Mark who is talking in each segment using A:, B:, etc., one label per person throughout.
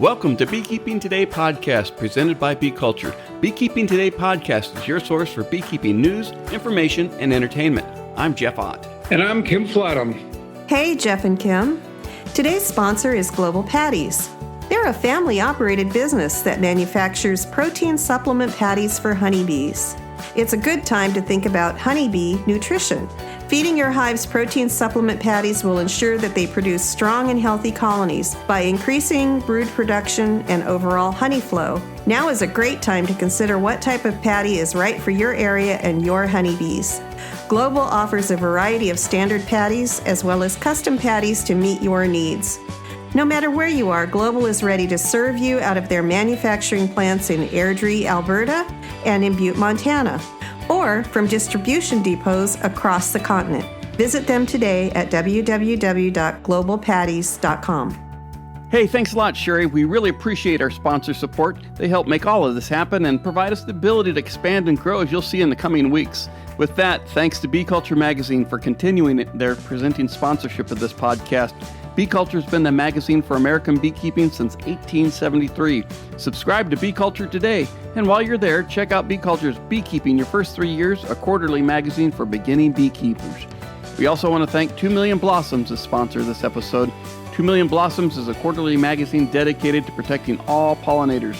A: Welcome to Beekeeping Today podcast presented by Bee Culture. Beekeeping Today podcast is your source for beekeeping news, information, and entertainment. I'm Jeff Ott.
B: And I'm Kim Flatham.
C: Hey, Jeff and Kim. Today's sponsor is Global Patties. They're a family-operated business that manufactures protein supplement patties for honeybees. It's a good time to think about honeybee nutrition. Feeding your hives protein supplement patties will ensure that they produce strong and healthy colonies by increasing brood production and overall honey flow. Now is a great time to consider what type of patty is right for your area and your honeybees. Global offers a variety of standard patties as well as custom patties to meet your needs. No matter where you are, Global is ready to serve you out of their manufacturing plants in Airdrie, Alberta, and in Butte, Montana, or from distribution depots across the continent. Visit them today at www.globalpatties.com.
A: Hey, thanks a lot, Sherry. We really appreciate our sponsor support. They help make all of this happen and provide us the ability to expand and grow, as you'll see in the coming weeks. With that, thanks to Bee Culture Magazine for continuing their presenting sponsorship of this podcast. Bee Culture has been the magazine for American beekeeping since 1873. Subscribe to Bee Culture today, and while you're there, check out Bee Culture's Beekeeping Your First 3 Years, a quarterly magazine for beginning beekeepers. We also want to thank 2 Million Blossoms as sponsor of this episode. 2 Million Blossoms is a quarterly magazine dedicated to protecting all pollinators.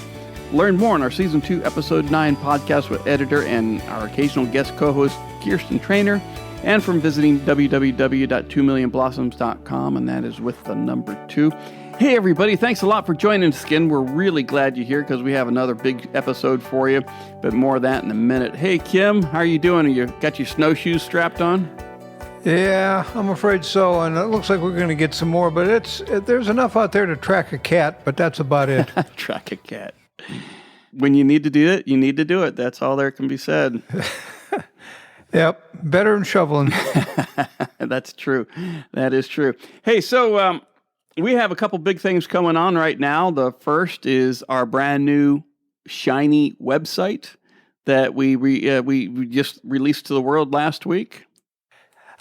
A: Learn more on our Season 2, Episode 9 podcast with editor and our occasional guest co-host, Kirsten Trainer, and from visiting www.2millionblossoms.com, and that is with the number 2. Hey, everybody, thanks a lot for joining us again. We're really glad you're here because we have another big episode for you, but more of that in a minute. Hey, Kim, how are you doing? You got your snowshoes strapped on?
B: Yeah, I'm afraid so, and it looks like we're going to get some more, but there's enough out there to track a cat, but that's about it.
A: Track a cat. When you need to do it, you need to do it. That's all there can be said.
B: Yep, better than shoveling.
A: That's true. That is true. Hey, so we have a couple big things going on right now. The first is our brand new shiny website that we just released to the world last week.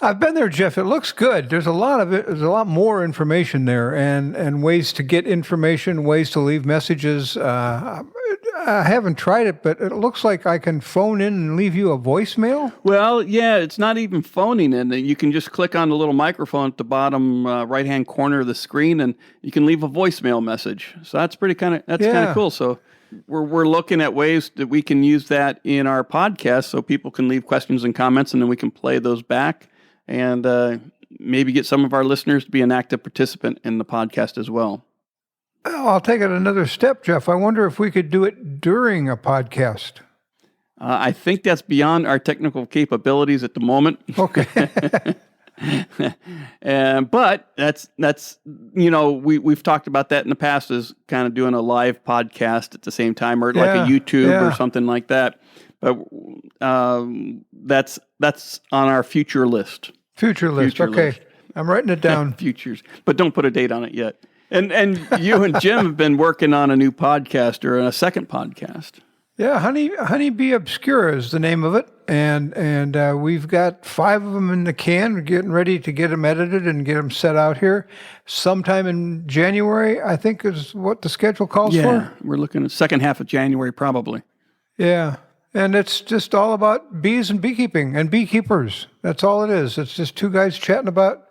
B: I've been there, Jeff. It looks good. There's a lot more information there, and ways to get information, ways to leave messages. I haven't tried it, but it looks like I can phone in and leave you a voicemail.
A: Well, yeah, it's not even phoning in. You can just click on the little microphone at the bottom right-hand corner of the screen, and you can leave a voicemail message. So that's kind of cool. So we're looking at ways that we can use that in our podcast, so people can leave questions and comments, and then we can play those back, and maybe get some of our listeners to be an active participant in the podcast as well.
B: Oh, I'll take it another step, Jeff. I wonder if we could do it during a podcast.
A: I think that's beyond our technical capabilities at the moment.
B: Okay.
A: But that's we've talked about that in the past, as kind of doing a live podcast at the same time, or like a YouTube or something like that. But that's on our future list.
B: Future list. Okay. I'm writing it down.
A: Futures. But don't put a date on it yet. And you and Jim have been working on a new podcast, or a second podcast.
B: Yeah, Honeybee Obscura is the name of it, and we've got 5 of them in the can. We're getting ready to get them edited and get them set out here. Sometime in January, I think, is what the schedule calls for.
A: Yeah, we're looking at second half of January, probably.
B: Yeah, and it's just all about bees and beekeeping and beekeepers. That's all it is. It's just 2 guys chatting about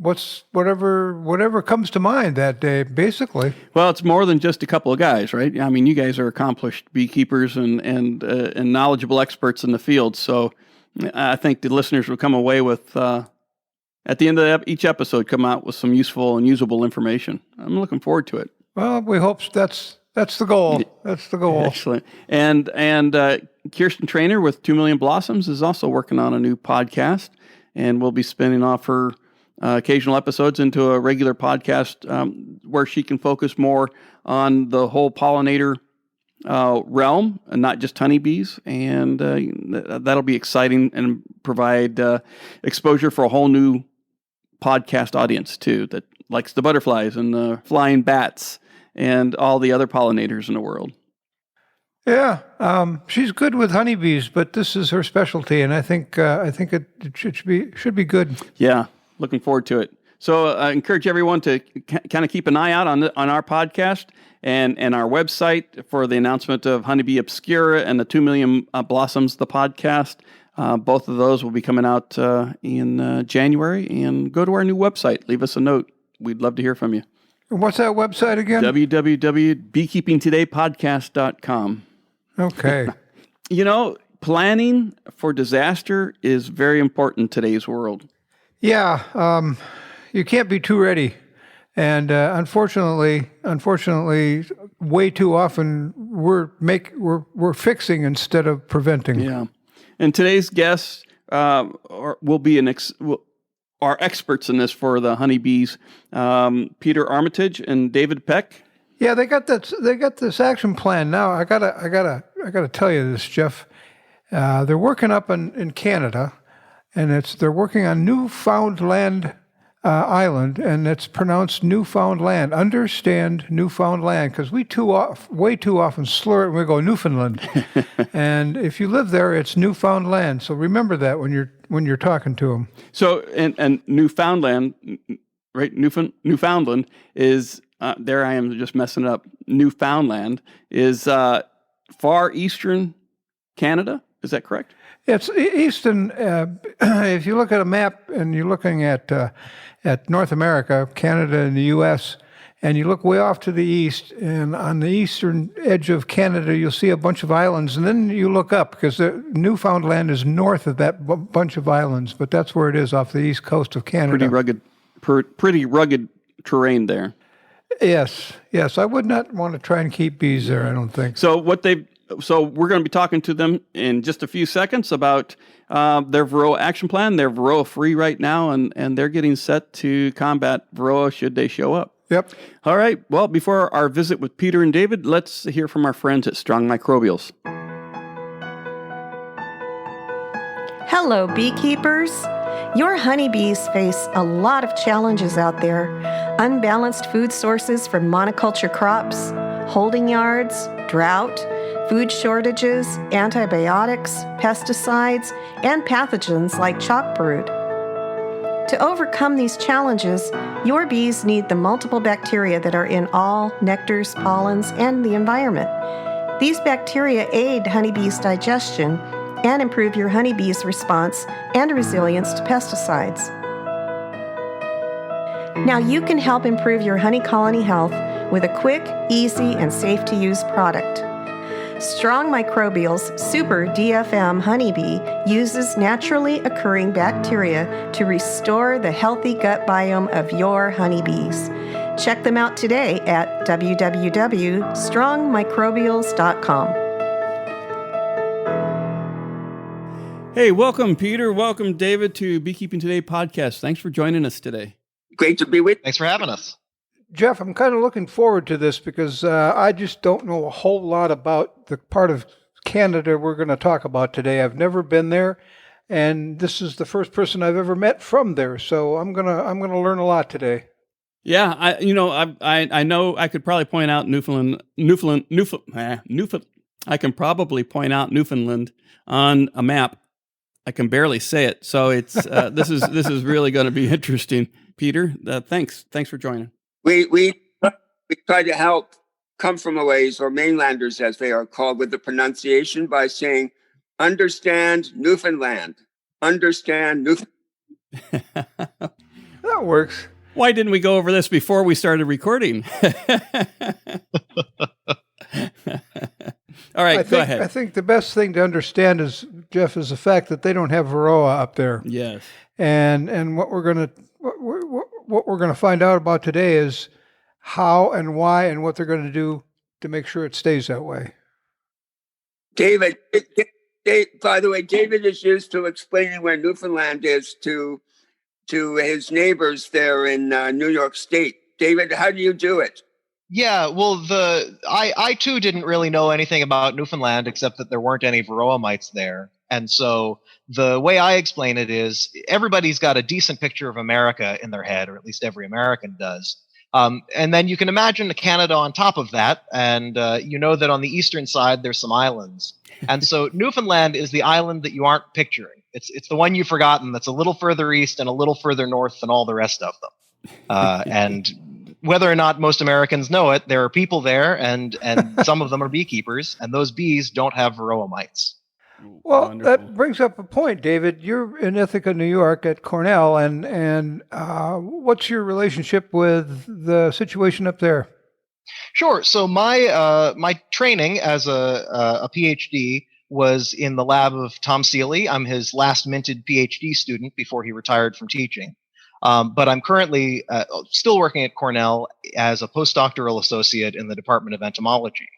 B: whatever comes to mind that day, basically.
A: Well, it's more than just a couple of guys, right? I mean, you guys are accomplished beekeepers and knowledgeable experts in the field. So I think the listeners will come away with, at the end of each episode, come out with some useful and usable information. I'm looking forward to it.
B: Well, we hope that's the goal. That's the goal.
A: Excellent. And Kirsten Trainer with 2 Million Blossoms is also working on a new podcast, and we'll be spinning off her occasional episodes into a regular podcast where she can focus more on the whole pollinator realm and not just honeybees. And that'll be exciting and provide exposure for a whole new podcast audience, too, that likes the butterflies and the flying bats and all the other pollinators in the world.
B: Yeah, she's good with honeybees, but this is her specialty, and I think it should be good.
A: Yeah, looking forward to it. So I encourage everyone to kind of keep an eye out on our podcast and our website for the announcement of Honeybee Obscura and the 2 Million Blossoms, the podcast. Both of those will be coming out in January. And go to our new website. Leave us a note. We'd love to hear from you.
B: What's that website again?
A: www.beekeepingtodaypodcast.com.
B: Okay.
A: Planning for disaster is very important in today's world.
B: Yeah, you can't be too ready. And unfortunately, way too often we're fixing instead of preventing.
A: Yeah. And today's guests will be are experts in this for the honeybees, Peter Armitage and David Peck.
B: Yeah, they got this action plan now. I gotta tell you this, Jeff. They're working up in Canada, and they're working on Newfoundland Island, and it's pronounced Newfoundland. Understand Newfoundland, because way too often slur it and we go Newfoundland. And if you live there, it's Newfoundland. So remember that when you're talking to them.
A: So and Newfoundland, right? Newfoundland is there. I am just messing it up. Newfoundland is far eastern Canada. Is that correct?
B: It's eastern. If you look at a map and you're looking at North America, Canada, and the U.S., and you look way off to the east, and on the eastern edge of Canada, you'll see a bunch of islands, and then you look up because Newfoundland is north of that bunch of islands, but that's where it is off the east coast of Canada.
A: Pretty rugged terrain there.
B: Yes. I would not want to try and keep bees there. I don't think.
A: So we're going to be talking to them in just a few seconds about their Varroa Action Plan. They're Varroa free right now, and they're getting set to combat Varroa should they show up.
B: Yep.
A: All right. Well, before our visit with Peter and David, let's hear from our friends at Strong Microbials.
C: Hello, beekeepers. Your honeybees face a lot of challenges out there. Unbalanced food sources from monoculture crops, holding yards, drought, food shortages, antibiotics, pesticides, and pathogens like chalk brood. To overcome these challenges, your bees need the multiple bacteria that are in all nectars, pollens, and the environment. These bacteria aid honeybees' digestion and improve your honeybees' response and resilience to pesticides. Now you can help improve your honey colony health with a quick, easy, and safe-to-use product. Strong Microbials Super DFM Honeybee uses naturally occurring bacteria to restore the healthy gut biome of your honeybees. Check them out today at www.strongmicrobials.com.
A: Hey, welcome, Peter. Welcome, David, to Beekeeping Today podcast. Thanks for joining us today.
D: Great to be with you.
E: Thanks for having us.
B: Jeff, I'm kind of looking forward to this because I just don't know a whole lot about the part of Canada we're going to talk about today. I've never been there, and this is the first person I've ever met from there. So I'm gonna learn a lot today.
A: Yeah, I know I could probably point out Newfoundland. I can probably point out Newfoundland on a map. I can barely say it, so it's this is really going to be interesting. Peter, thanks for joining.
D: We try to help come from aways, or mainlanders as they are called, with the pronunciation by saying, understand Newfoundland. Understand Newfoundland.
B: That works.
A: Why didn't we go over this before we started recording? All right, go ahead.
B: I think the best thing to understand is, Jeff, is the fact that they don't have Varroa up there.
A: Yes.
B: And what we're gonna find out about today is how and why and what they're going to do to make sure it stays that way.
D: David, by the way, David is used to explaining where Newfoundland is to his neighbors there in New York State. David, how do you do it?
E: Yeah, well, I too didn't really know anything about Newfoundland except that there weren't any Varroa mites there. And so the way I explain it is everybody's got a decent picture of America in their head, or at least every American does. And then you can imagine Canada on top of that, and you know that on the eastern side there's some islands. And so Newfoundland is the island that you aren't picturing. It's the one you've forgotten that's a little further east and a little further north than all the rest of them. And whether or not most Americans know it, there are people there, and some of them are beekeepers, and those bees don't have Varroa mites.
B: Well,
A: Wonderful.
B: that brings up a point, David. You're in Ithaca, New York, at Cornell, and what's your relationship with the situation up there?
E: Sure. So my training as a PhD was in the lab of Tom Seeley. I'm his last minted PhD student before he retired from teaching. But I'm currently still working at Cornell as a postdoctoral associate in the Department of Entomology.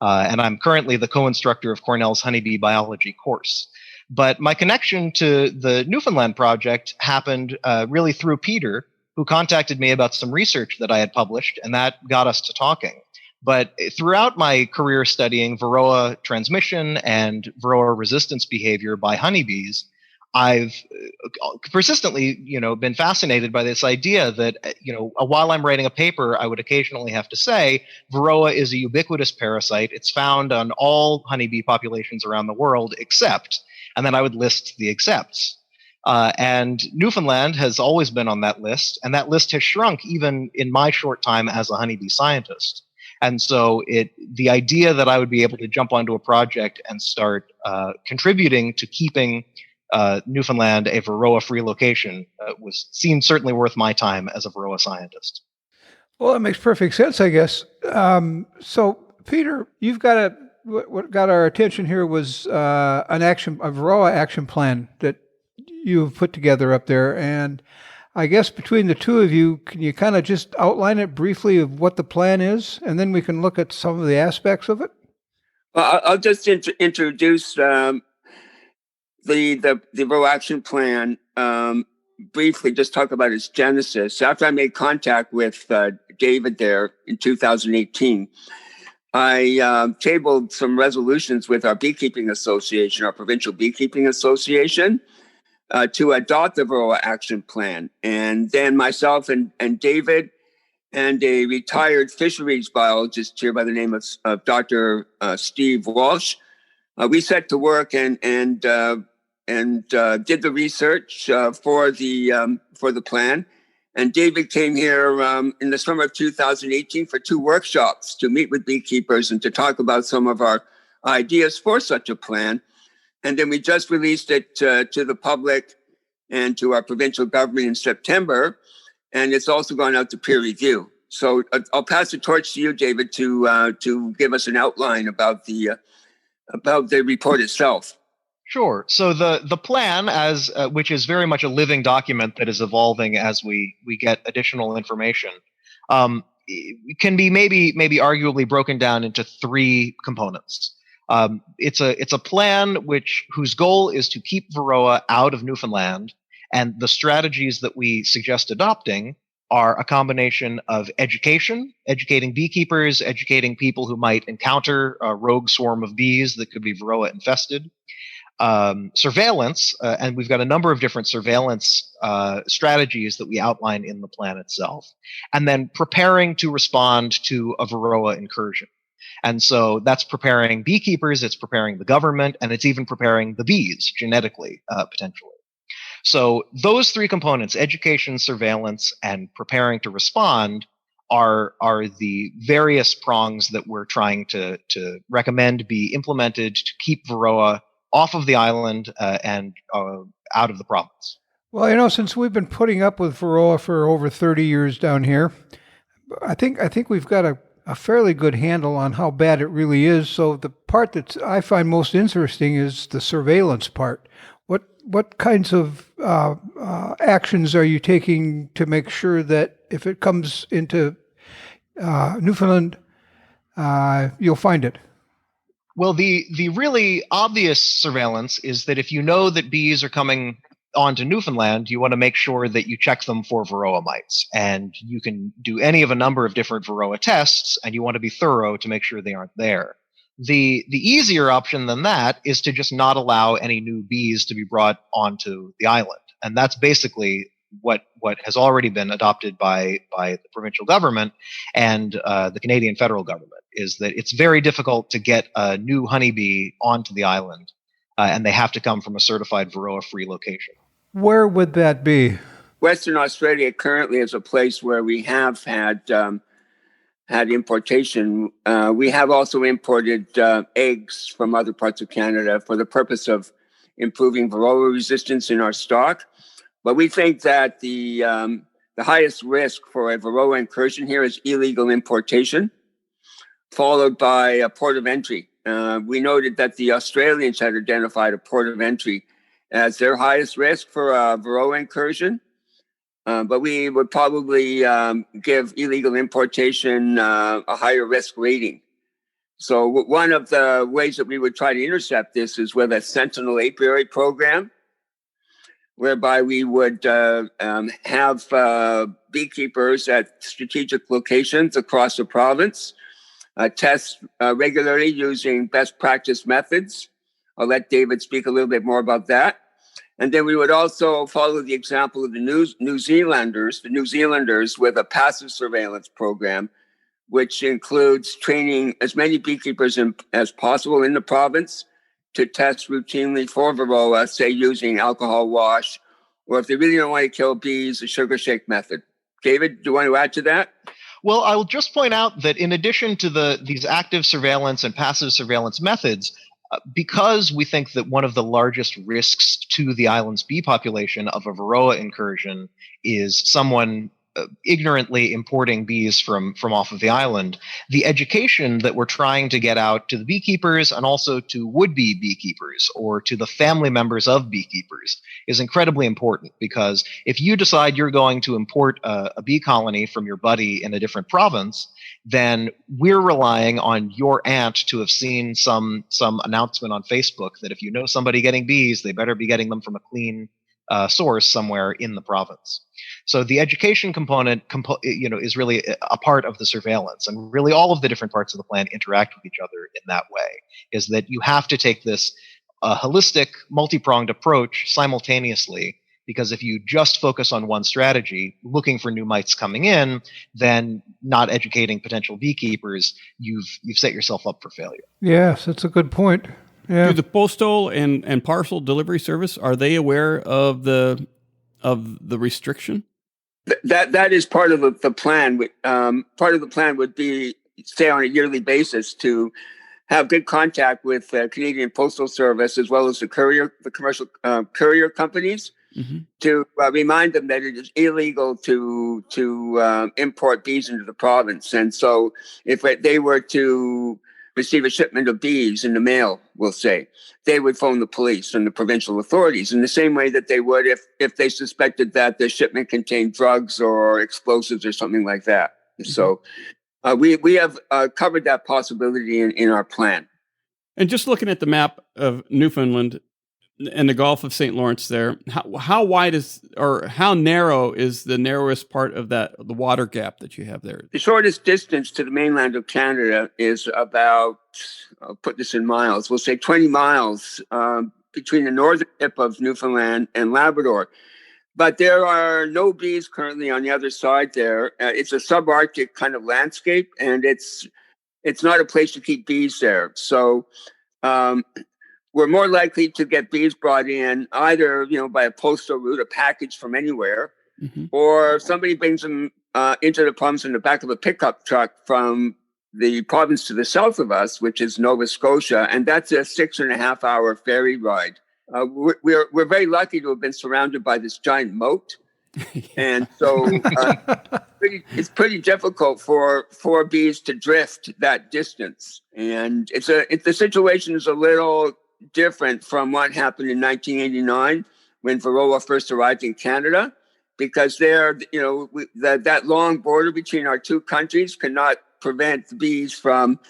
E: And I'm currently the co-instructor of Cornell's honeybee biology course. But my connection to the Newfoundland project happened really through Peter, who contacted me about some research that I had published, and that got us to talking. But throughout my career studying Varroa transmission and Varroa resistance behavior by honeybees, I've persistently, been fascinated by this idea that, while I'm writing a paper, I would occasionally have to say, Varroa is a ubiquitous parasite. It's found on all honeybee populations around the world, except, and then I would list the excepts. And Newfoundland has always been on that list, and that list has shrunk even in my short time as a honeybee scientist. And so the idea that I would be able to jump onto a project and start contributing to keeping Newfoundland a Varroa-free location seemed certainly worth my time as a Varroa scientist.
B: Well, that makes perfect sense, I guess. So, Peter, you've got what got our attention here was a Varroa Action Plan that you've put together up there, and I guess between the two of you, can you kind of just outline it briefly of what the plan is, and then we can look at some of the aspects of it?
D: Well, I'll just introduce the Varroa Action Plan briefly. Just talk about its genesis. After I made contact with David there in 2018, I tabled some resolutions with our beekeeping association, our provincial beekeeping association, to adopt the Varroa Action Plan. And then myself and David and a retired fisheries biologist here by the name of Dr. Steve Walsh, we set to work and did the research for the plan. And David came here in the summer of 2018 for 2 workshops to meet with beekeepers and to talk about some of our ideas for such a plan. And then we just released it to the public and to our provincial government in September. And it's also gone out to peer review. So I'll pass the torch to you, David, to give us an outline about the report itself.
E: Sure. So the plan, which is very much a living document that is evolving as we get additional information, can be maybe arguably broken down into 3 components. It's a plan whose goal is to keep Varroa out of Newfoundland, and the strategies that we suggest adopting are a combination of educating beekeepers, educating people who might encounter a rogue swarm of bees that could be Varroa infested, surveillance, and we've got a number of different surveillance strategies that we outline in the plan itself, and then preparing to respond to a Varroa incursion. And so that's preparing beekeepers, it's preparing the government, and it's even preparing the bees genetically, potentially. So those 3 components, education, surveillance, and preparing to respond, are the various prongs that we're trying to recommend be implemented to keep Varroa off of the island and out of the province.
B: Well, since we've been putting up with Varroa for over 30 years down here, I think we've got a fairly good handle on how bad it really is. So the part that I find most interesting is the surveillance part. What kinds of actions are you taking to make sure that if it comes into Newfoundland, you'll find it?
E: Well, the really obvious surveillance is that if you know that bees are coming onto Newfoundland, you want to make sure that you check them for Varroa mites. And you can do any of a number of different Varroa tests, and you want to be thorough to make sure they aren't there. The easier option than that is to just not allow any new bees to be brought onto the island. And that's basically what has already been adopted by the provincial government and the Canadian federal government, is that it's very difficult to get a new honeybee onto the island, and they have to come from a certified Varroa-free location.
B: Where would that be?
D: Western Australia currently is a place where we have had importation. We have also imported eggs from other parts of Canada for the purpose of improving Varroa resistance in our stock. But we think that the highest risk for a Varroa incursion here is illegal importation, followed by a port of entry. We noted that the Australians had identified a port of entry as their highest risk for a Varroa incursion. But we would probably give illegal importation a higher risk rating. So one of the ways that we would try to intercept this is with a sentinel apiary program, whereby we would have beekeepers at strategic locations across the province test regularly using best practice methods. I'll let David speak a little bit more about that. And then we would also follow the example of the New Zealanders with a passive surveillance program, which includes training as many beekeepers as possible in the province to test routinely for Varroa, say using alcohol wash, or if they really don't want to kill bees, the sugar shake method. David, do you want to add to that?
E: Well, I will just point out that in addition to these active surveillance and passive surveillance methods, because we think that one of the largest risks to the island's bee population of a Varroa incursion is someone ignorantly importing bees from off of the island, the education that we're trying to get out to the beekeepers and also to would-be beekeepers or to the family members of beekeepers is incredibly important, because if you decide you're going to import a bee colony from your buddy in a different province, then we're relying on your aunt to have seen some announcement on Facebook that if you know somebody getting bees, they better be getting them from a clean source somewhere in the province. So the education component, is really a part of the surveillance, and really all of the different parts of the plan interact with each other in that way. Is that you have to take this holistic, multi-pronged approach simultaneously, because if you just focus on one strategy, looking for new mites coming in, then not educating potential beekeepers, you've set yourself up for failure.
B: Yes, that's a good point. Yeah.
A: Do the postal and parcel delivery service, are they aware of the restriction?
D: That is part of the plan. Part of the plan would be, say, on a yearly basis, to have good contact with Canadian Postal Service as well as the commercial courier companies, mm-hmm. to remind them that it is illegal to import bees into the province. And so, if they were to receive a shipment of bees in the mail, we'll say, they would phone the police and the provincial authorities in the same way that they would if they suspected that the shipment contained drugs or explosives or something like that. Mm-hmm. So we have covered that possibility in our plan.
A: And just looking at the map of Newfoundland and the Gulf of St. Lawrence there, how wide how narrow is the narrowest part of the water gap that you have there?
D: The shortest distance to the mainland of Canada is about, I'll put this in miles, we'll say 20 miles between the northern tip of Newfoundland and Labrador. But there are no bees currently on the other side there. It's a subarctic kind of landscape, and it's not a place to keep bees there. So we're more likely to get bees brought in either, by a postal route, a package from anywhere, mm-hmm. or somebody brings them into the province in the back of a pickup truck from the province to the south of us, which is Nova Scotia, and that's a 6.5-hour ferry ride. We're very lucky to have been surrounded by this giant moat, and so it's pretty difficult for bees to drift that distance. And the situation is a little different from what happened in 1989 when Varroa first arrived in Canada, because that long border between our two countries cannot prevent the bees from,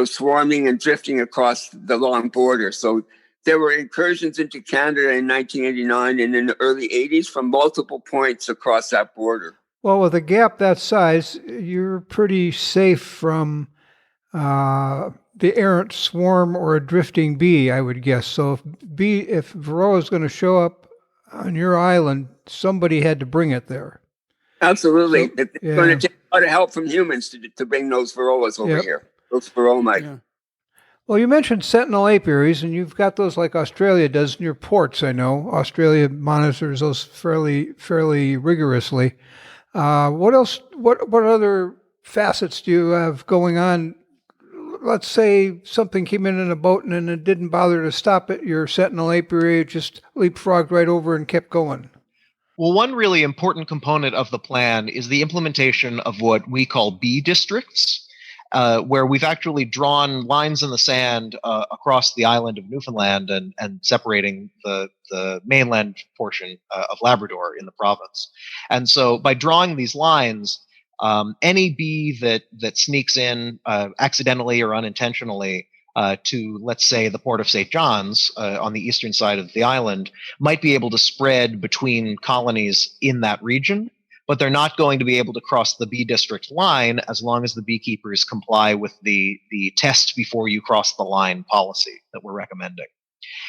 D: swarming and drifting across the long border. So there were incursions into Canada in 1989 and in the early 80s from multiple points across that border.
B: Well, with a gap that size, you're pretty safe from the errant swarm or a drifting bee, I would guess. So if Varroa is going to show up on your island, somebody had to bring it there.
D: Absolutely. So, it's going to take a lot of help from humans to bring those Varroas over here, those Varroa mites. Yeah.
B: Well, you mentioned sentinel apiaries, and you've got those like Australia does in your ports. I know Australia monitors those fairly rigorously. What else? What other facets do you have going on? Let's say something came in a boat and it didn't bother to stop at your sentinel apiary; it just leapfrogged right over and kept going.
E: Well, one really important component of the plan is the implementation of what we call bee districts, where we've actually drawn lines in the sand across the island of Newfoundland and separating the mainland portion of Labrador in the province. And so by drawing these lines, any bee that sneaks in accidentally or unintentionally to, let's say, the port of St. John's on the eastern side of the island might be able to spread between colonies in that region, but they're not going to be able to cross the bee district line as long as the beekeepers comply with the test before you cross the line policy that we're recommending.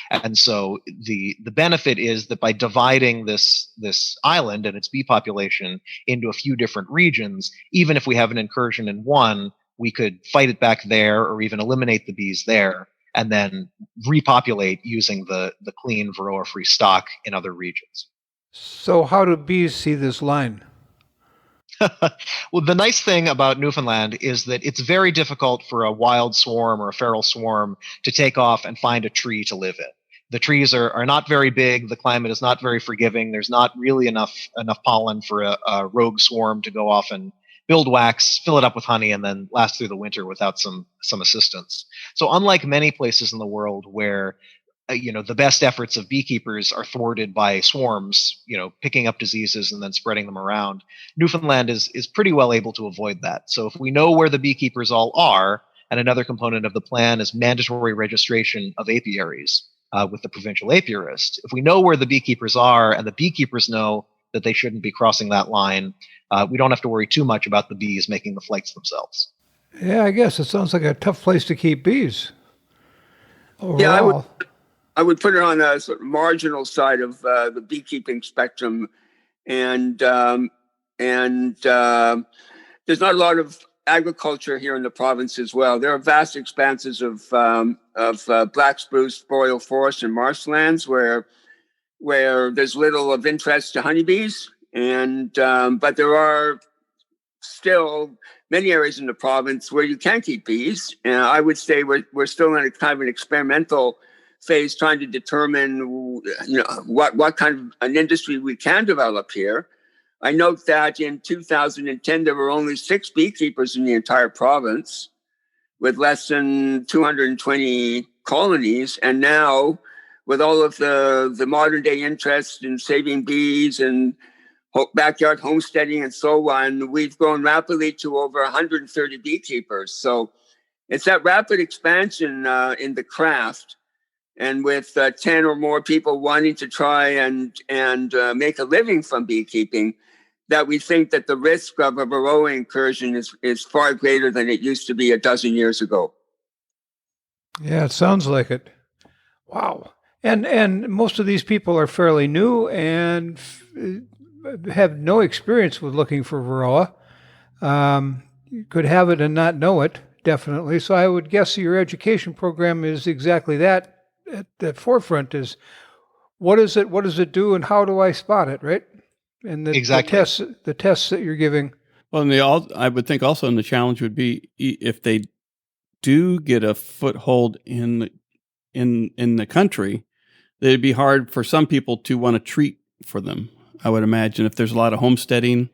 E: And so the benefit is that by dividing this island and its bee population into a few different regions, even if we have an incursion in one, we could fight it back there or even eliminate the bees there and then repopulate using the clean Varroa-free stock in other regions.
B: So how do bees see this line?
E: Well, the nice thing about Newfoundland is that it's very difficult for a wild swarm or a feral swarm to take off and find a tree to live in. The trees are not very big. The climate is not very forgiving. There's not really enough pollen for a rogue swarm to go off and build wax, fill it up with honey, and then last through the winter without some assistance. So unlike many places in the world where the best efforts of beekeepers are thwarted by swarms, picking up diseases and then spreading them around, Newfoundland is pretty well able to avoid that. So if we know where the beekeepers all are, and another component of the plan is mandatory registration of apiaries with the provincial apiarist. If we know where the beekeepers are and the beekeepers know that they shouldn't be crossing that line, we don't have to worry too much about the bees making the flights themselves.
B: Yeah, I guess it sounds like a tough place to keep bees. Overall.
D: Yeah, I would put it on a sort of marginal side of the beekeeping spectrum, and there's not a lot of agriculture here in the province as well. There are vast expanses of black spruce, boreal forest, and marshlands where there's little of interest to honeybees, and but there are still many areas in the province where you can keep bees. And I would say we're still in a kind of an experimental phase, trying to determine what kind of an industry we can develop here. I note that in 2010 there were only 6 beekeepers in the entire province, with less than 220 colonies, and now with all of the modern day interest in saving bees and backyard homesteading and so on, we've grown rapidly to over 130 beekeepers. So it's that rapid expansion in the craft, and with 10 or more people wanting to try and make a living from beekeeping, that we think that the risk of a Varroa incursion is far greater than it used to be a dozen years ago.
B: Yeah, it sounds like it. Wow. And most of these people are fairly new and have no experience with looking for Varroa. You could have it and not know it, definitely. So I would guess your education program is exactly that. At the forefront is what does it do, and how do I spot it, right? And
E: exactly.
B: the tests that you're giving.
A: Well, and I would think also, and the challenge would be if they do get a foothold in the country, it'd be hard for some people to want to treat for them. I would imagine if there's a lot of homesteading.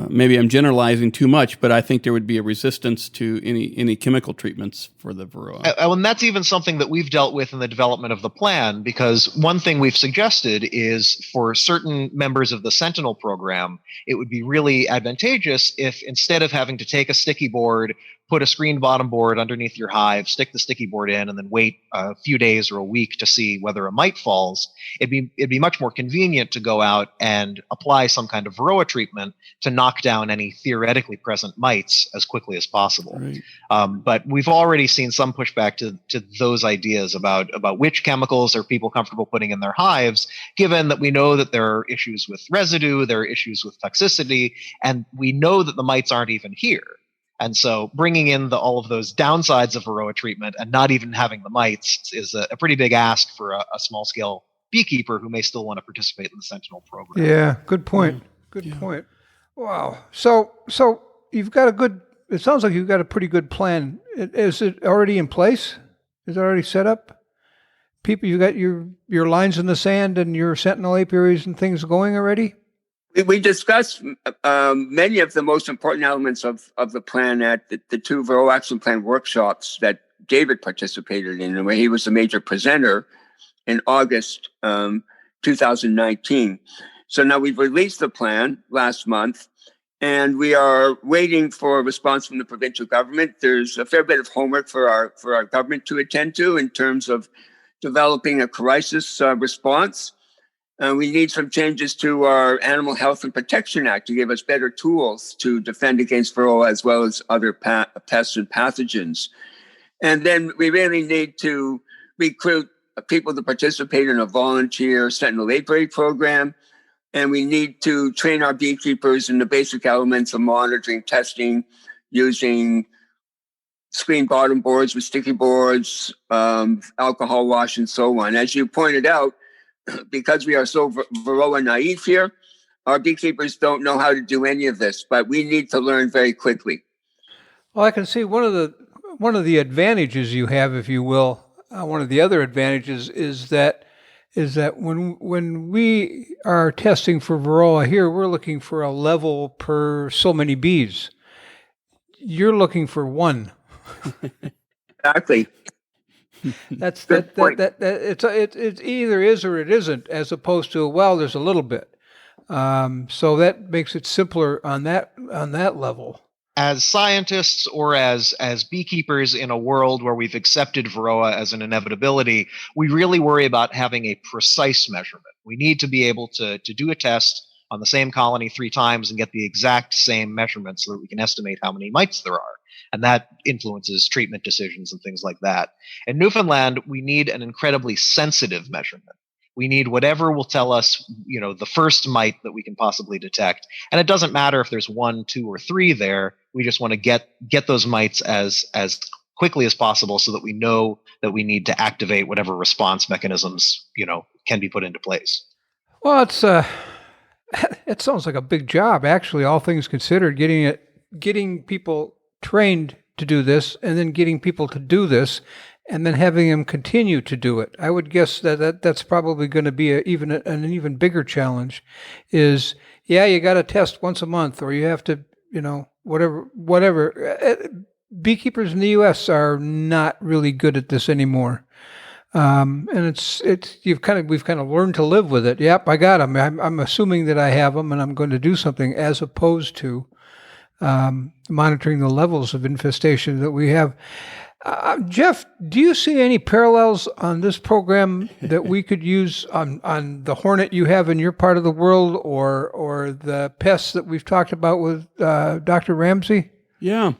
A: Maybe I'm generalizing too much, but I think there would be a resistance to any chemical treatments for the Varroa.
E: And that's even something that we've dealt with in the development of the plan, because one thing we've suggested is for certain members of the Sentinel program, it would be really advantageous if instead of having to take a sticky board, put a screen bottom board underneath your hive, stick the sticky board in, and then wait a few days or a week to see whether a mite falls, it'd be much more convenient to go out and apply some kind of Varroa treatment to knock down any theoretically present mites as quickly as possible.
A: Right.
E: But we've already seen some pushback to those ideas about which chemicals are people comfortable putting in their hives, given that we know that there are issues with residue, there are issues with toxicity, and we know that the mites aren't even here. And so bringing in all of those downsides of Varroa treatment and not even having the mites is a pretty big ask for a small-scale beekeeper who may still want to participate in the Sentinel program.
B: Yeah, good point. Good point. Wow. So you've got it sounds like you've got a pretty good plan. Is it already in place? Is it already set up? People, you got your lines in the sand and your sentinel apiaries and things going already?
D: We discussed many of the most important elements of the plan at the two Varroa Action Plan workshops that David participated in, where he was a major presenter in August 2019. So now we've released the plan last month, and we are waiting for a response from the provincial government. There's a fair bit of homework for our government to attend to in terms of developing a crisis response. We need some changes to our Animal Health and Protection Act to give us better tools to defend against Varroa as well as other pests and pathogens. And then we really need to recruit people to participate in a volunteer sentinel apiary program. And we need to train our beekeepers in the basic elements of monitoring, testing, using screen bottom boards with sticky boards, alcohol wash, and so on. As you pointed out, because we are so Varroa naive here, our beekeepers don't know how to do any of this, but we need to learn very quickly.
B: Well, I can see one of the advantages you have, if you will. One of the other advantages is that when we are testing for Varroa here, we're looking for a level per so many bees. You're looking for one.
D: Exactly.
B: It's either is or it isn't, as opposed to, well, there's a little bit. So that makes it simpler on that level.
E: As scientists or as beekeepers in a world where we've accepted Varroa as an inevitability, we really worry about having a precise measurement. We need to be able to do a test on the same colony 3 times and get the exact same measurement so that we can estimate how many mites there are. And that influences treatment decisions and things like that. In Newfoundland, we need an incredibly sensitive measurement. We need whatever will tell us, the first mite that we can possibly detect. And it doesn't matter if there's 1, 2, or 3 there. We just want to get those mites as quickly as possible so that we know that we need to activate whatever response mechanisms, can be put into place.
B: Well, it sounds like a big job, actually, all things considered, getting people trained to do this and then getting people to do this and then having them continue to do it. I would guess that's probably going to be an even bigger challenge is, you got to test once a month or you have to, whatever. Beekeepers in the U.S. are not really good at this anymore. And we've kind of learned to live with it. Yep, I got them. I'm assuming that I have them and I'm going to do something as opposed to monitoring the levels of infestation that we have. Jeff, do you see any parallels on this program that we could use on the hornet you have in your part of the world or the pests that we've talked about with Dr. Ramsey?
A: Yeah.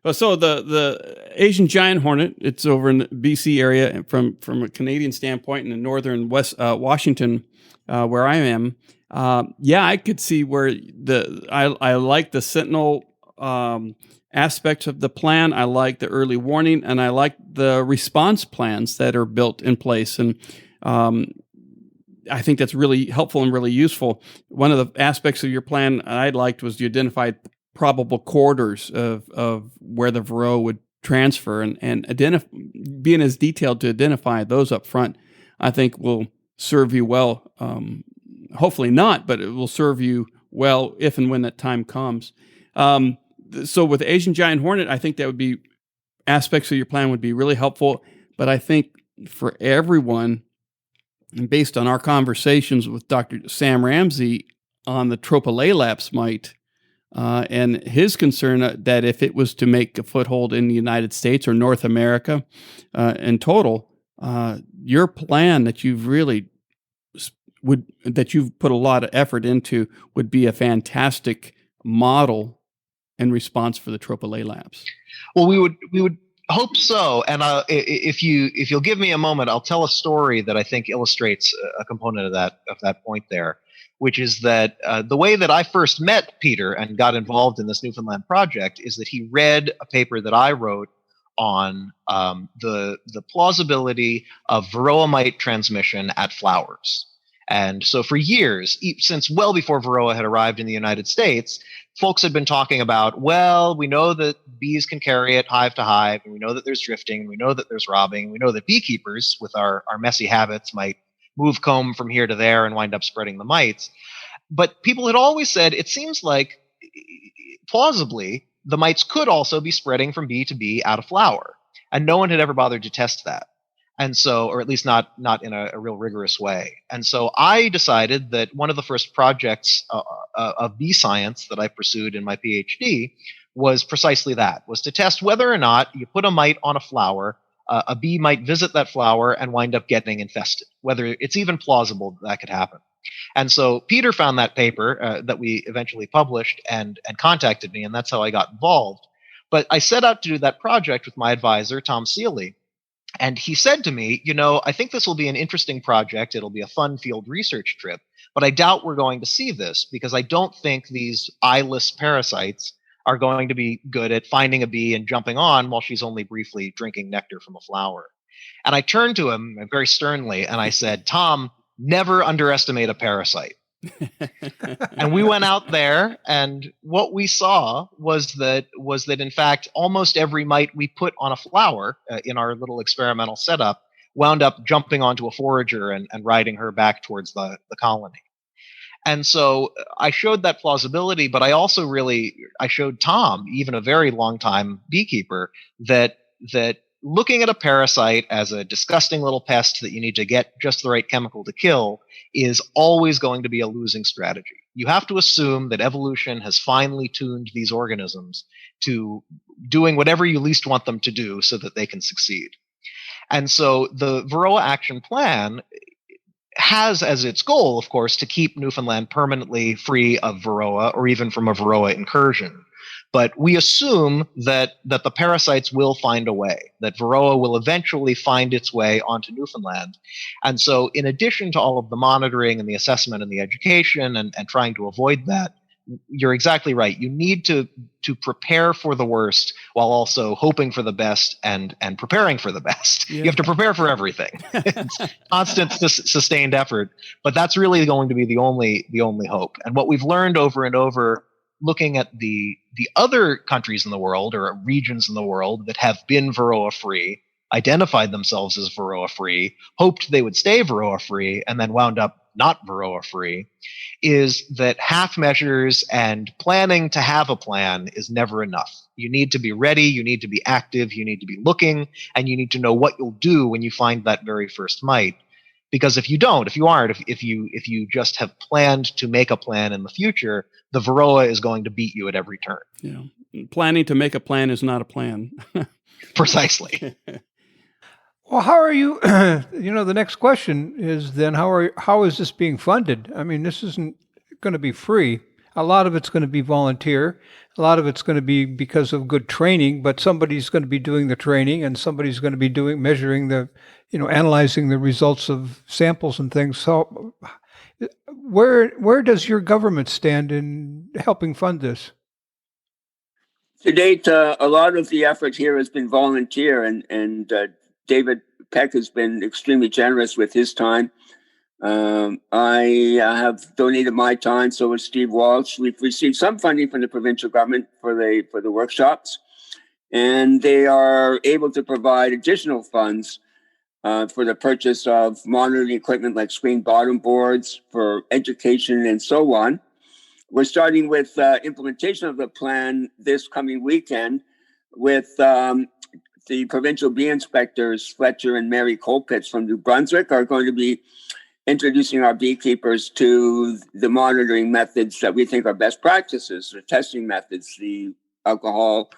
A: Well, so the Asian giant hornet, it's over in the BC area from a Canadian standpoint in the northern West Washington, where I am. I could see where I like the sentinel aspects of the plan. I like the early warning, and I like the response plans that are built in place. And I think that's really helpful and really useful. One of the aspects of your plan I liked was you identified probable corridors of where the Varroa would transfer, and being as detailed to identify those up front, I think will serve you well. Hopefully not, but it will serve you well if and when that time comes. So with Asian giant hornet, I think that would be aspects of your plan would be really helpful. But I think for everyone, and based on our conversations with Dr. Sam Ramsey on the Tropolaelaps mite, and his concern that if it was to make a foothold in the United States or North America in total, your plan that you've put a lot of effort into would be a fantastic model and response for the Tropolaelaps.
E: Well, we would hope so. And if you'll give me a moment, I'll tell a story that I think illustrates a component of that point there. which is that the way that I first met Peter and got involved in this Newfoundland project is that he read a paper that I wrote on the plausibility of Varroa mite transmission at flowers. And so for years, since well before Varroa had arrived in the United States, folks had been talking about, well, we know that bees can carry it hive to hive, and we know that there's drifting, and we know that there's robbing, and we know that beekeepers, with our messy habits, might move comb from here to there and wind up spreading the mites. But people had always said, it seems like, plausibly, the mites could also be spreading from bee to bee out of flower. And no one had ever bothered to test that. And so, or at least not in a real rigorous way. And so I decided that one of the first projects of bee science that I pursued in my PhD was precisely that, was to test whether or not you put a mite on a flower, a bee might visit that flower and wind up getting infested, whether it's even plausible that could happen. And so Peter found that paper that we eventually published and contacted me, and that's how I got involved. But I set out to do that project with my advisor, Tom Seeley. And he said to me, I think this will be an interesting project. It'll be a fun field research trip, but I doubt we're going to see this because I don't think these eyeless parasites are going to be good at finding a bee and jumping on while she's only briefly drinking nectar from a flower. And I turned to him very sternly and I said, Tom, never underestimate a parasite. And we went out there, and what we saw was that in fact almost every mite we put on a flower in our little experimental setup wound up jumping onto a forager and riding her back towards the colony. And so I showed that plausibility, but I showed Tom, even a very long time beekeeper, that looking at a parasite as a disgusting little pest that you need to get just the right chemical to kill is always going to be a losing strategy. You have to assume that evolution has finely tuned these organisms to doing whatever you least want them to do so that they can succeed. And so the Varroa Action Plan has as its goal, of course, to keep Newfoundland permanently free of Varroa or even from a Varroa incursion. But we assume that the parasites will find a way, that Varroa will eventually find its way onto Newfoundland. And so in addition to all of the monitoring and the assessment and the education and trying to avoid that, you're exactly right. You need to prepare for the worst while also hoping for the best and preparing for the best. Yeah. You have to prepare for everything. It's constant sustained effort, but that's really going to be the only hope. And what we've learned over and over, looking at the other countries in the world or regions in the world that have been Varroa free, identified themselves as Varroa free, hoped they would stay Varroa free, and then wound up not Varroa free, is that half measures and planning to have a plan is never enough. You need to be ready, you need to be active, you need to be looking, and you need to know what you'll do when you find that very first mite. Because if you just have planned to make a plan in the future, the Varroa is going to beat you at every turn.
A: Yeah. Planning to make a plan is not a plan.
E: Precisely.
B: Well, how are you, the next question is then how is this being funded? I mean, this isn't going to be free. A lot of it's going to be volunteer. A lot of it's going to be because of good training, but somebody's going to be doing the training and somebody's going to be measuring analyzing the results of samples and things. So where does your government stand in helping fund this?
D: To date, a lot of the effort here has been volunteer, and David Peck has been extremely generous with his time. I have donated my time, so has Steve Walsh. We've received some funding from the provincial government for the workshops, and they are able to provide additional funds for the purchase of monitoring equipment like screen bottom boards, for education, and so on. We're starting with implementation of the plan this coming weekend with the provincial bee inspectors, Fletcher and Mary Colpitts from New Brunswick, are going to be introducing our beekeepers to the monitoring methods that we think are best practices, the testing methods, the alcohol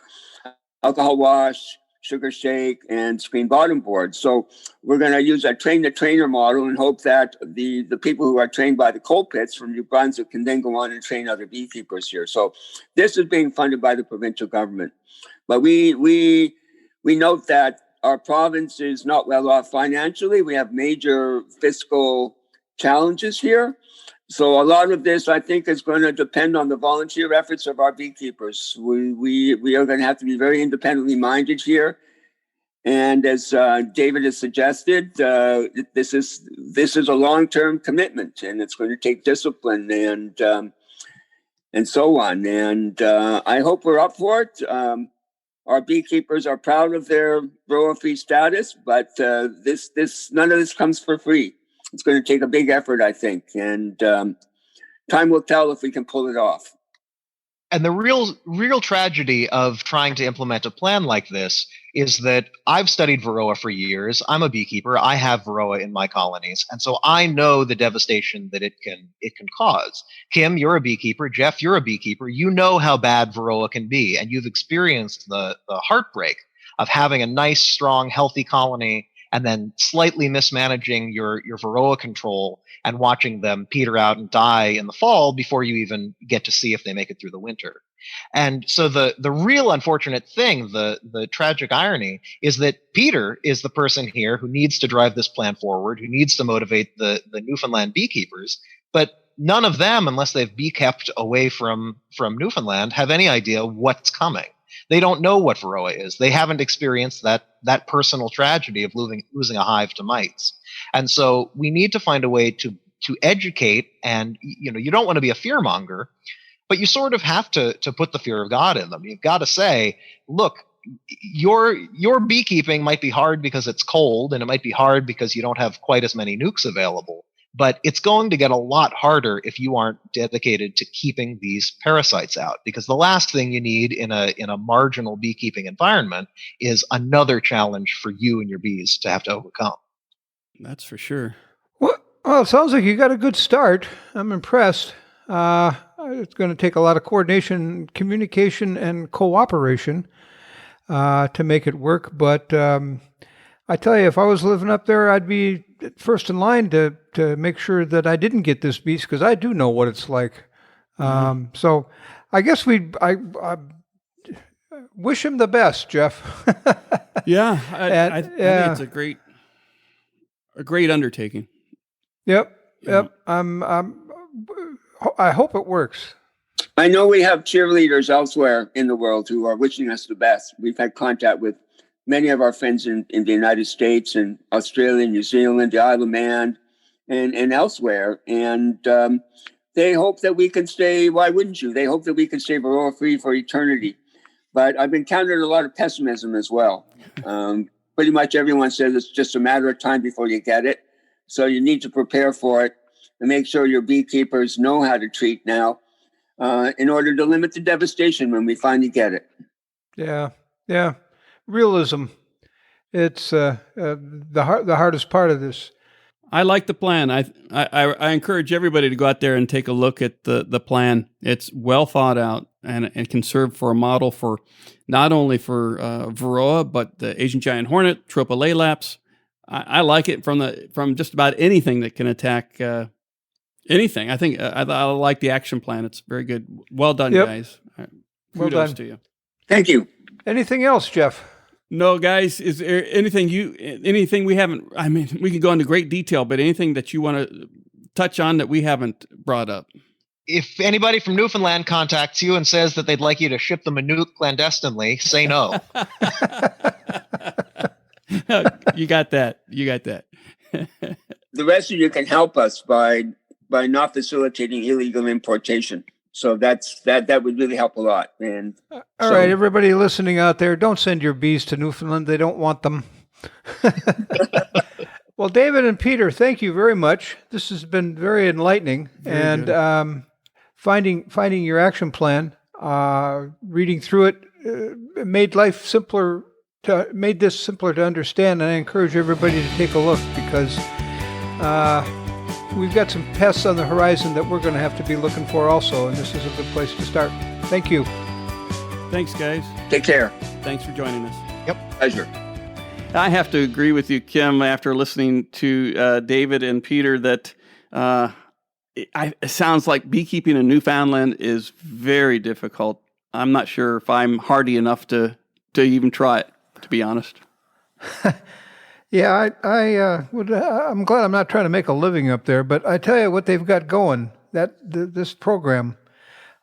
D: wash, sugar shake, and screen bottom board. So we're going to use a train-the-trainer model and hope that the people who are trained by the Colpitts from New Brunswick can then go on and train other beekeepers here. So this is being funded by the provincial government. But we note that our province is not well off financially. We have major fiscal challenges here. So a lot of this, I think, is going to depend on the volunteer efforts of our beekeepers. We are going to have to be very independently minded here. And as David has suggested, this is a long-term commitment, and it's going to take discipline and so on. And I hope we're up for it. Our beekeepers are proud of their Varroa-free status, but none of this comes for free. It's going to take a big effort, I think, and time will tell if we can pull it off.
E: And the real tragedy of trying to implement a plan like this is that I've studied Varroa for years. I'm a beekeeper. I have Varroa in my colonies. And so I know the devastation that it can cause. Kim, you're a beekeeper. Jeff, you're a beekeeper. You know how bad Varroa can be. And you've experienced the heartbreak of having a nice, strong, healthy colony and then slightly mismanaging your Varroa control and watching them peter out and die in the fall before you even get to see if they make it through the winter. And so the real unfortunate thing, the tragic irony, is that Peter is the person here who needs to drive this plan forward, who needs to motivate the Newfoundland beekeepers, but none of them, unless they've bee kept away from Newfoundland, have any idea what's coming. They don't know what Varroa is. They haven't experienced that personal tragedy of losing a hive to mites. And so we need to find a way to educate, and you don't want to be a fearmonger, but you sort of have to put the fear of God in them. You've got to say, look, your beekeeping might be hard because it's cold, and it might be hard because you don't have quite as many nukes available. But it's going to get a lot harder if you aren't dedicated to keeping these parasites out, because the last thing you need in a marginal beekeeping environment is another challenge for you and your bees to have to overcome.
A: That's for sure.
B: Well, it sounds like you got a good start. I'm impressed. It's going to take a lot of coordination, communication, and cooperation to make it work. But I tell you, if I was living up there, I'd be first in line to make sure that I didn't get this beast, because I do know what it's like. So I guess I wish him the best, Jeff.
A: Yeah, I think it's a great undertaking.
B: Yep. I hope it works.
D: I know we have cheerleaders elsewhere in the world who are wishing us the best. We've had contact with many of our friends in the United States and Australia, New Zealand, the Isle of Man, and elsewhere. And they hope that we can stay, why wouldn't you? They hope that we can stay Varroa-free for eternity. But I've encountered a lot of pessimism as well. Pretty much everyone says it's just a matter of time before you get it. So you need to prepare for it and make sure your beekeepers know how to treat now in order to limit the devastation when we finally get it.
B: Yeah. Realism. It's the hardest part of this.
A: I like the plan. I encourage everybody to go out there and take a look at the plan. It's well thought out and can serve for a model for not only for Varroa, but the Asian giant hornet, Tropalaelaps. I like it from just about anything that can attack anything. I think I like the action plan. It's very good. Well done, guys. Kudos to you.
D: Thank you.
B: Anything else, Jeff?
A: No, guys. Is there anything we haven't? I mean, we can go into great detail, but anything that you want to touch on that we haven't brought up?
E: If anybody from Newfoundland contacts you and says that they'd like you to ship them a nuke clandestinely, say no.
A: You got that.
D: The rest of you can help us by not facilitating illegal importation. So that would really help a lot. And
B: all right, everybody listening out there, don't send your bees to Newfoundland. They don't want them. Well, David and Peter, thank you very much. This has been very enlightening. Very good. Finding your action plan, reading through it, made life simpler. Made this simpler to understand, and I encourage everybody to take a look, because we've got some pests on the horizon that we're going to have to be looking for also, and this is a good place to start. Thank you.
A: Thanks, guys.
D: Take care.
A: Thanks for joining us.
D: Yep, pleasure.
A: I have to agree with you, Kim, after listening to David and Peter, that it sounds like beekeeping in Newfoundland is very difficult. I'm not sure if I'm hardy enough to even try it, to be honest.
B: Yeah, I'm glad I'm not trying to make a living up there, but I tell you what they've got going. This program,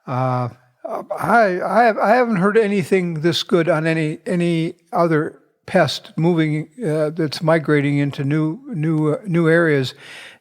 B: I haven't heard anything this good on any other pest moving that's migrating into new areas,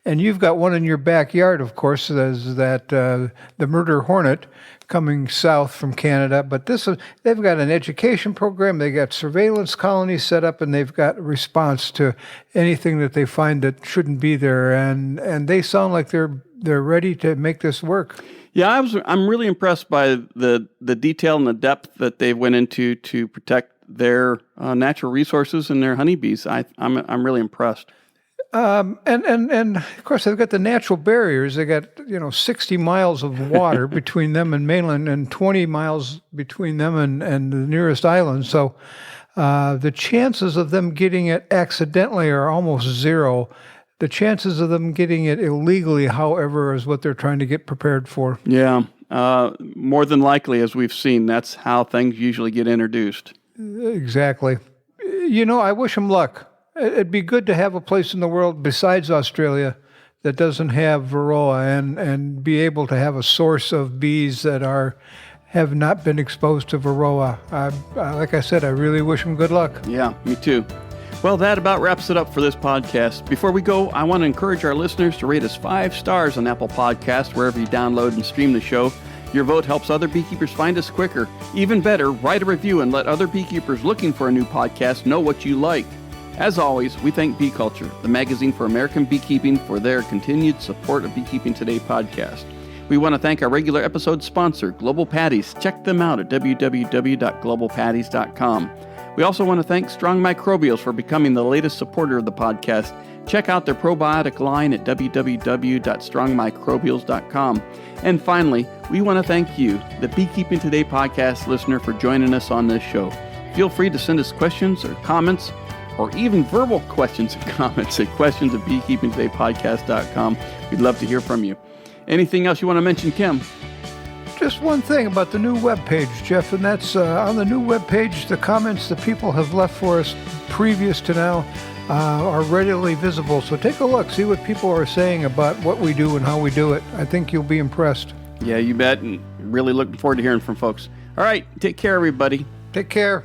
B: and you've got one in your backyard, of course. There's the murder hornet coming south from Canada, but they've got an education program, they got surveillance colonies set up, and they've got a response to anything that they find that shouldn't be there, and they sound like they're ready to make this work.
A: Yeah, I'm really impressed by the detail and the depth that they went into to protect their natural resources and their honeybees. I'm really impressed.
B: And of course they've got the natural barriers. They got 60 miles of water between them and mainland, and 20 miles between them and the nearest island. So the chances of them getting it accidentally are almost zero. The chances of them getting it illegally, however, is what they're trying to get prepared for.
A: Yeah, more than likely, as we've seen, that's how things usually get introduced.
B: Exactly. I wish them luck. It'd be good to have a place in the world besides Australia that doesn't have Varroa and be able to have a source of bees that have not been exposed to Varroa. Like I said, I really wish them good luck.
A: Yeah, me too. Well, that about wraps it up for this podcast. Before we go, I want to encourage our listeners to rate us 5 stars on Apple Podcasts, wherever you download and stream the show. Your vote helps other beekeepers find us quicker. Even better, write a review and let other beekeepers looking for a new podcast know what you like. As always, we thank Bee Culture, the magazine for American beekeeping, for their continued support of Beekeeping Today podcast. We want to thank our regular episode sponsor, Global Patties. Check them out at www.globalpatties.com. We also want to thank Strong Microbials for becoming the latest supporter of the podcast. Check out their probiotic line at www.strongmicrobials.com. And finally, we want to thank you, the Beekeeping Today podcast listener, for joining us on this show. Feel free to send us questions or comments, or even verbal questions and comments at questions@beekeepingtodaypodcast.com. We'd love to hear from you. Anything else you want to mention, Kim?
B: Just one thing about the new webpage, Jeff, and that's on the new webpage, the comments that people have left for us previous to now are readily visible. So take a look, see what people are saying about what we do and how we do it. I think you'll be impressed.
A: Yeah, you bet, and really looking forward to hearing from folks. All right, take care, everybody.
B: Take care.